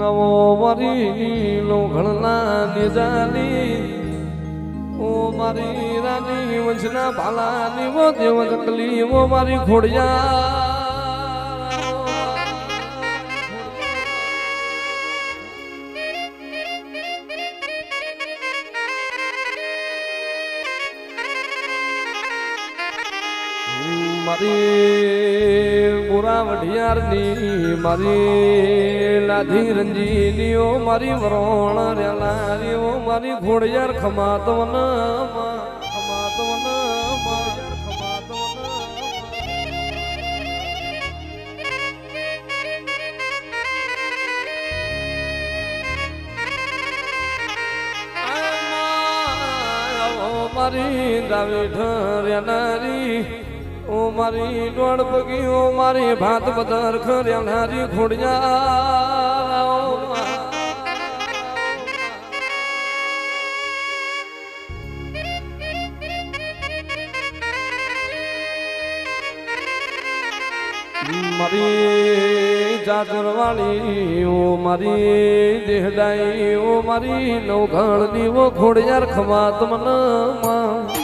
નવો મારી લોઘણના નિજાની ઓ મારી રાની વંશના ભાલાની વો દેવ જકલી વો મારી ખોડિયા મારી બુરા વઢિયારની મારી લાધી રંજીની ઓ મારી વરોણ રેલારી ઓ મારી ઘોડિયાર ખમાતવન ખમાતવન મારી દાવી ઠર્યાનારી ઓ મારી દોડ પગી ઓ મારી ભાત બદર ખર્યાનારી ખોડિયા મારી જાગરવાળી ઓ મારી દેહડાઈ ઓ મારી નવઘણની ઓ ખોડિયાર ખમાત મનમાં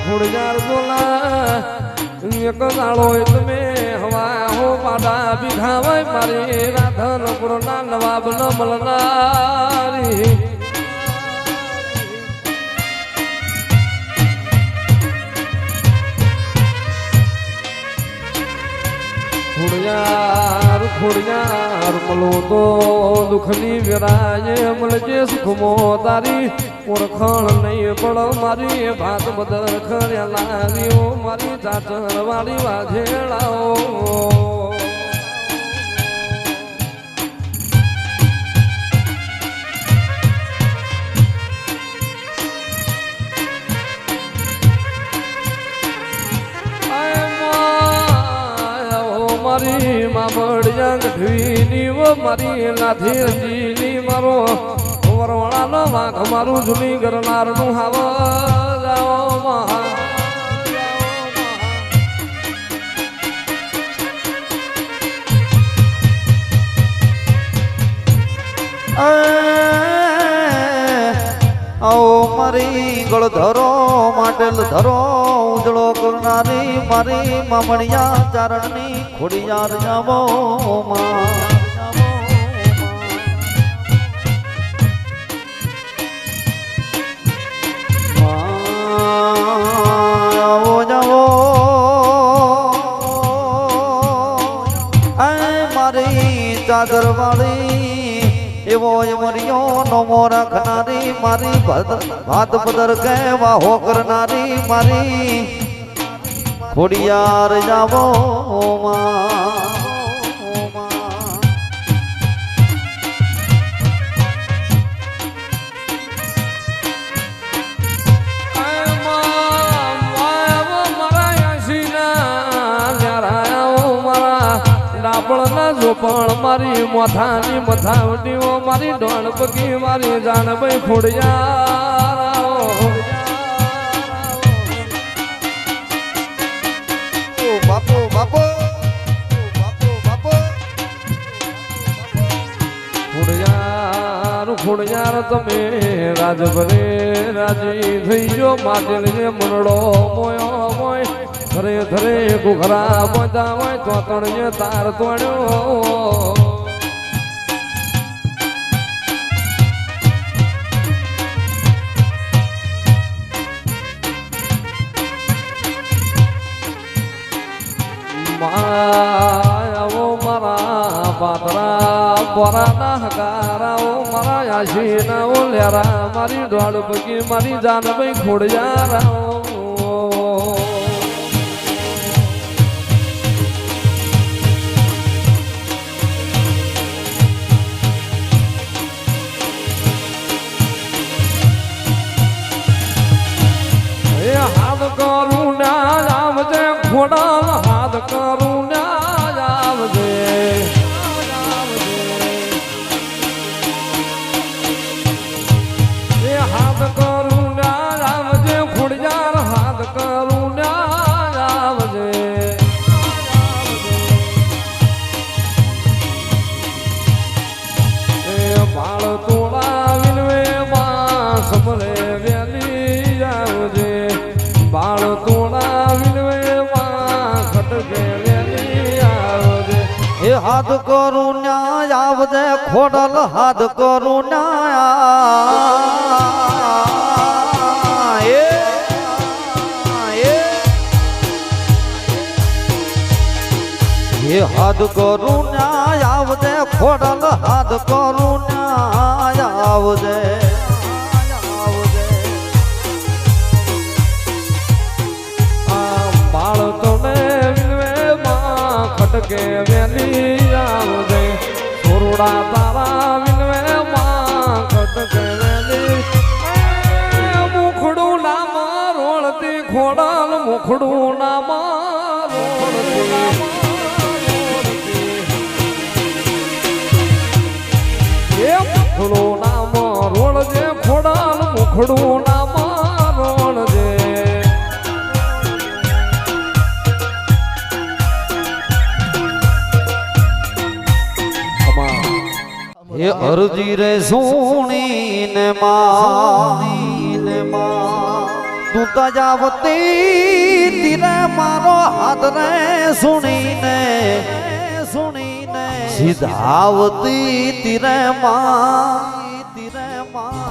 ખોડિયાર બોલા એક ગાળો તમે હવા હો પાડા ભીખાવાય મારી રાધનપુરના નવાબ ન મળનારી ખોડિયાર ખોડિયાર મલો તો દુઃખની વેરાય મળજે સુખમો તારી ઓળખાણ નહીં પણ મારી ભાત બદર ખર્યા લાવીઓ મારી ચાચર વાળી વાઘેડાઓ મારી મામડિયા ગઢવીની ઓ મારી લાધી રંજીની મારો વરવાળાનો વાઘ મારું જૂની ગરનારનું હાવ જાઓ મહા આવો મારી ગળ ધરો માટલ ધરો ઉજળો કરનારી મારી મામણિયા ચારણની ખોડિયાર જાવો માં ચાદર વાળી એવો મરિયો નમો રાખનારી મારી ભાત પદર કહેવા હો કરનારી મારી ખોડિયાર જાવો પણ મારી મોથાની મથાવટીઓ મારી ડોળ પગી મારી જાણ ભાઈ ખોડિયા બાપો બાપો ખોડિયાર ખોડિયાર તમે રાજભરે રાજી થઈ ગયો માટેલ જે મનડો મોયો મોય ધરે ધરે ઘુઘરા બધા હોય તો તણજે તાર તોડ્યો માયાઓ મારા પાતરા પોરાના હકારાઓ મારા યાશીનાઓ લેરા મારી ડોળ પગી મારી જાન ભાઈ ખોડિયારાઓ હાથ કરું ના આવજે ઘોડા હાથ કરું ના આવજે હાથ કરું ના આવજે સમરે વેલી આવજે બાળ તોડા વિનવે માં ખટકે વેલી આવજે એ હાથ કરું ન્યાય આવજે ખોડલ હાથ કરું ન્યાય એ હાથ કરું ન્યાય આવજે ખોડલ હાથ કરું ન્યાય આવજે બાળ તોડે વિનવે માં ખટકે વેલી આવજે સોરડા તારા વિનવે માં ખટકે વેલી મુખડું નામ રોળતી ખોડલ મુખડું નામ રોળતી મુખડું નામ રોળજે ખોડલ મુખડું નામ રોળજે એ અરજી રે સુણીને માં તું તજાવતી તીરે મારો હાથ રે સુણીને સીધાવતી તીરે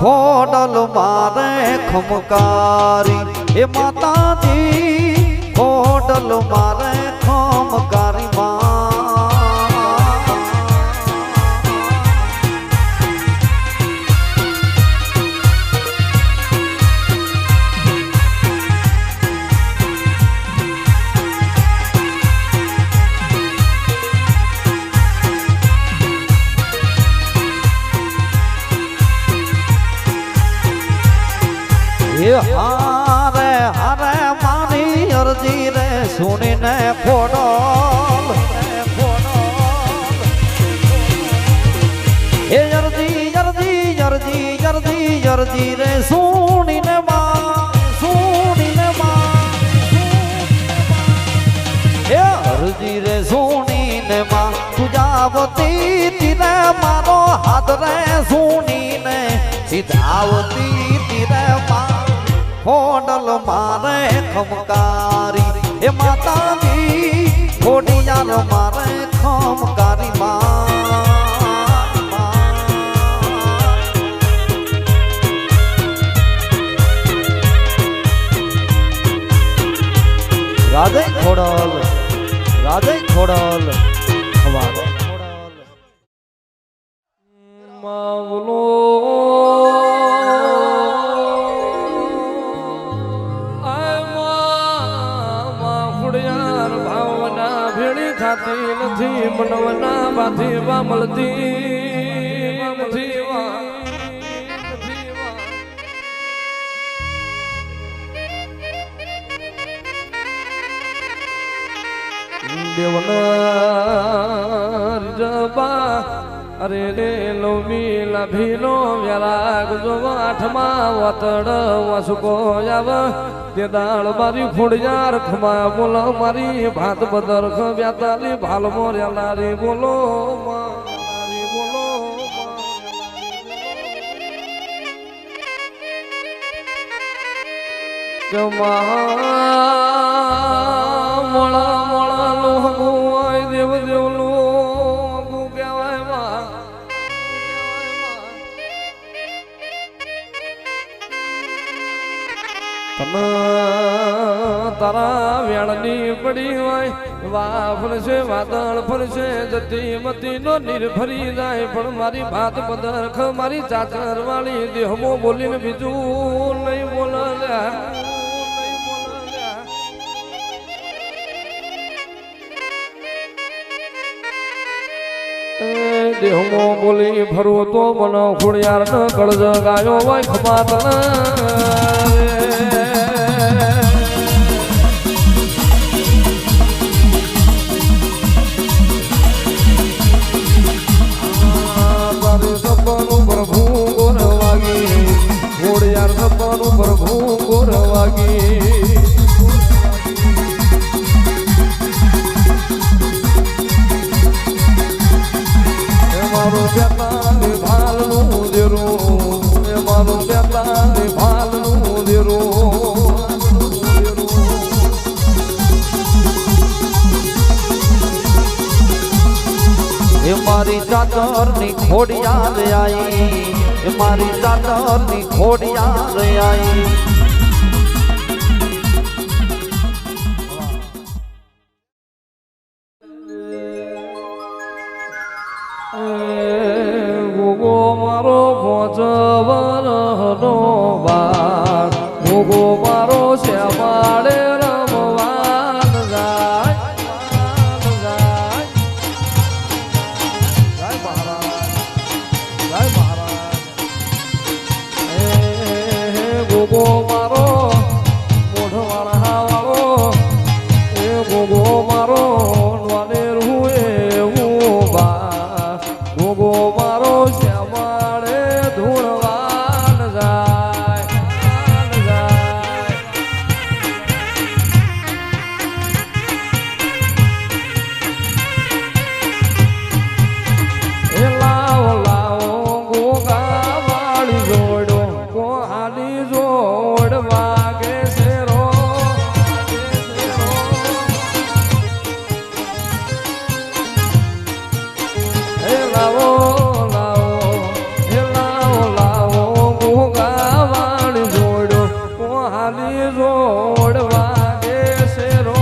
ખોડલ મારે ખમકારી એ માતાજી ખોડલ મારે ખમકારી હારે હારે મારી અરજી રે સુણીને ખોડલ એ અરજી અરજી અરજી અરજી અરજી રે સુણીને એ અરજી રે સુણીને માં તુજાવતી તીરે મારો હાથ રે સુણીને સીધાવતી તીરે માં ખોડલ મારે ખમકારી એ માતાજી ખોડિયાર મારે ખમકારી રાધે ખોડલ ખવાડો માવલો ખાતી નથી મનવના બાથી વા મળતી નથી દેવના જબા અરે રે લોમી લાભીનો વ્યારાગ જો આઠમાં વતડ વસકો આવ તે દાળ મારી ખોડિયાર ખમા બોલો મારી ભાત બદર વ્યાતાલી ભાલ મોર્યા નારી બોલો મારી બોલો મોળા મોળા લો હોય દેવ દેવ લો કહેવાય માં તારા વેળની પડી હોય વા ફરશે વાદળ ફરશે જતી મતી નો નીર ફરી જાય પણ મારી ભાત પદરખ મારી ચાચર વાળી દેહમો બોલીને બીજું નહીં બોલ્યા દેહમો બોલી ફરવો તો મને ખોડિયાર ન કળજ ગાયો હોય ખમાત પ્રભુ ગોરવાગી ખોડિયાર સપનું પ્રભુ ગોરવાગી મારું બેટા ભાલનું જેરું એ મારું બેટા ચાદરની ખોડિયાર આઈ એ મારી ચાદરની ખોડિયાર આઈ ગોગો મારો ભોજવરનો બાર ગોગો મારો શ્યામાળે રમવાન જાય જય મહારાજ જય મહારાજ ગોગો મારો મોઢવાળા વાળો એ ગોગો મારો નવાનેર હુએ ગોગો મારો શ્યામાળે ધૂળવાન જાય એ લાવો લાવો ગોગા વાળી જોડો કોહાની જોડ વાગે શેરો એ લાવો રોડ વાગે શેરો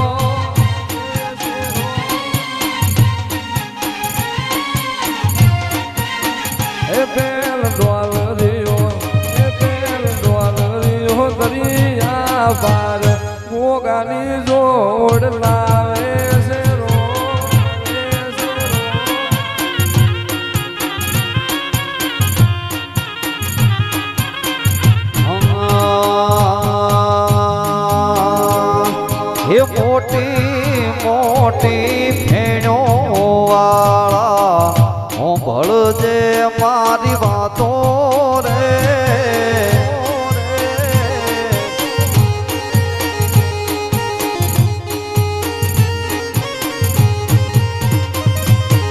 એ પેલ ડોલરીઓ દરિયા પાર મોગાની જોડ લાવે શેરો હે મોટી મોટી ફેણો વાળા હું ભળજે મારી વાતો રે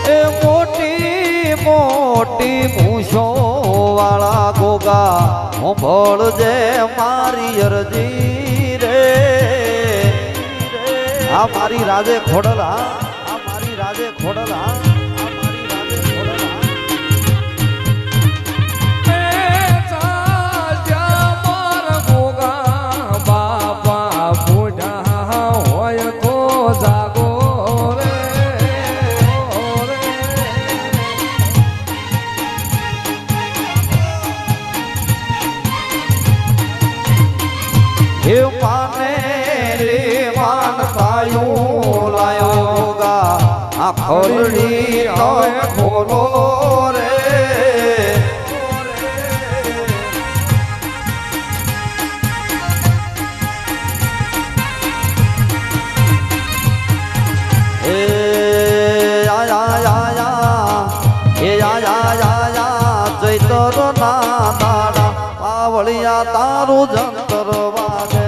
એ મોટી મોટી મૂછો વાળા ગોગા હું ભળજે મારી અરજી રે આ મારી રાજે ખોડલા આ મારી રાજે ખોડલા આ મારી રાજે ખોડલા બાપા બુઢા હોય તો જાગો રે હે માને રે માન પાયું લાયો ગા આ ખોલડી તોય ખોલો રે એ ચૈતર ના દાડા પાવળિયા તારું જંતર વાગે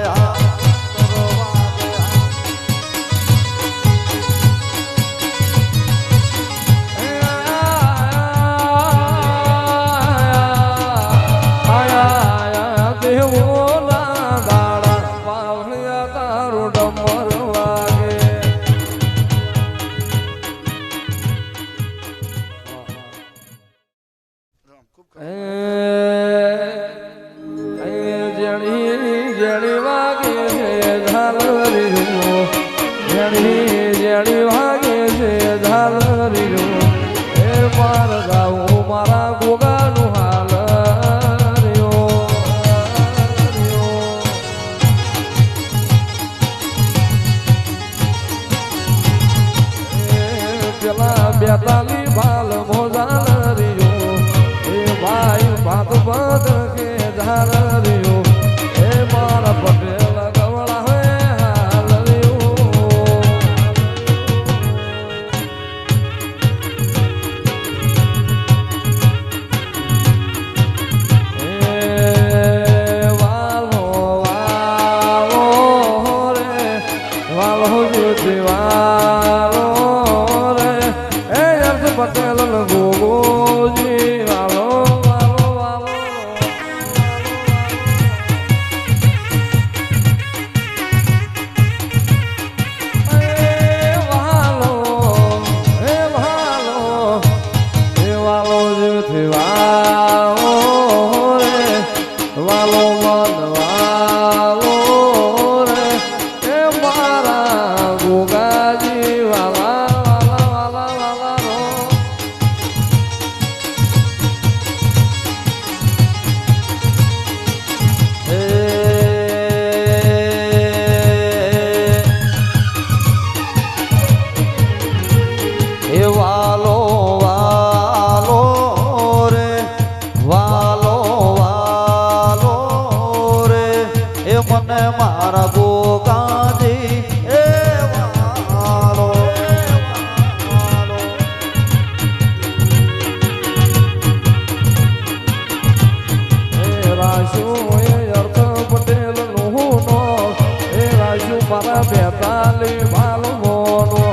મને મારા ગોગાજી એ વાલો રાશુ એ અર્થ પટેલ નું નો એ રાશુ મારા બેતાલી ભાલમોનો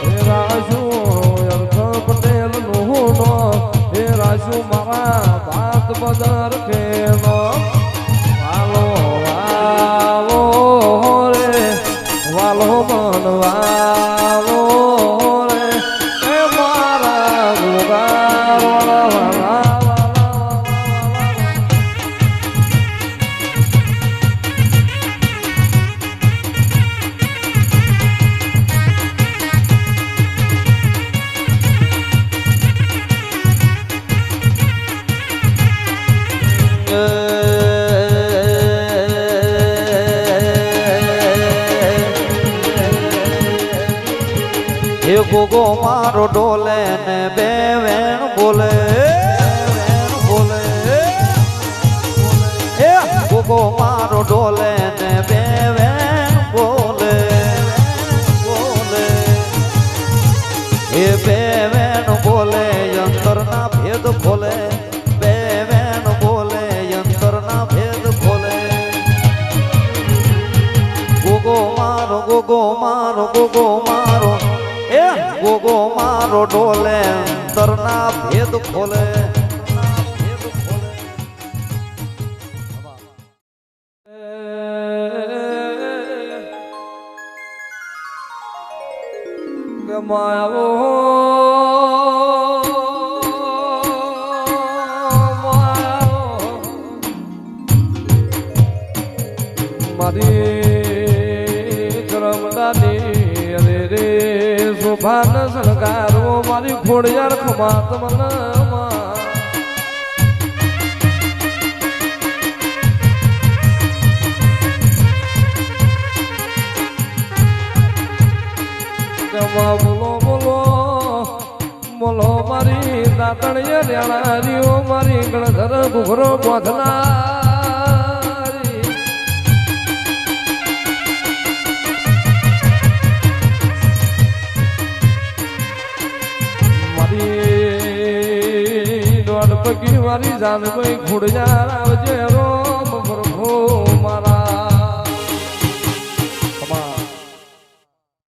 એ રાશુ અર્થ પટેલ નું નો એ રાશુ મારા ભાત બદર ખેનો વાલો વાલો રે વાલો મન વાલો રે એ મારા ગુગાર વાલા એ ગોગો મારો ડોલે ને બે વેણ બોલે બોલે એ ગોગો મારો ડોલે ને બે વેણ બોલે બોલે એ બે વેણ બોલે અંતરના ભેદ ખોલે બે વેણ બોલે અંતરના ભેદ ખોલે ગોગો મારો ગોગો મારો ગોગો મારો એ ગોગો મારો ડોલે અંતરના ભેદ ખોલે ગમાવો મારી કરમદાની અરે રે શોભાન શણગારો મારી ખોડિયાર ખમાત મનમાં બોલો બોલો બોલો મારી દાતણીય ન્યાણારીઓ મારી ગણધર ઘુઘરો બોધનારી મારી દોડ પગી મારી જાનભાઈ ખોડિયાર આવજે રો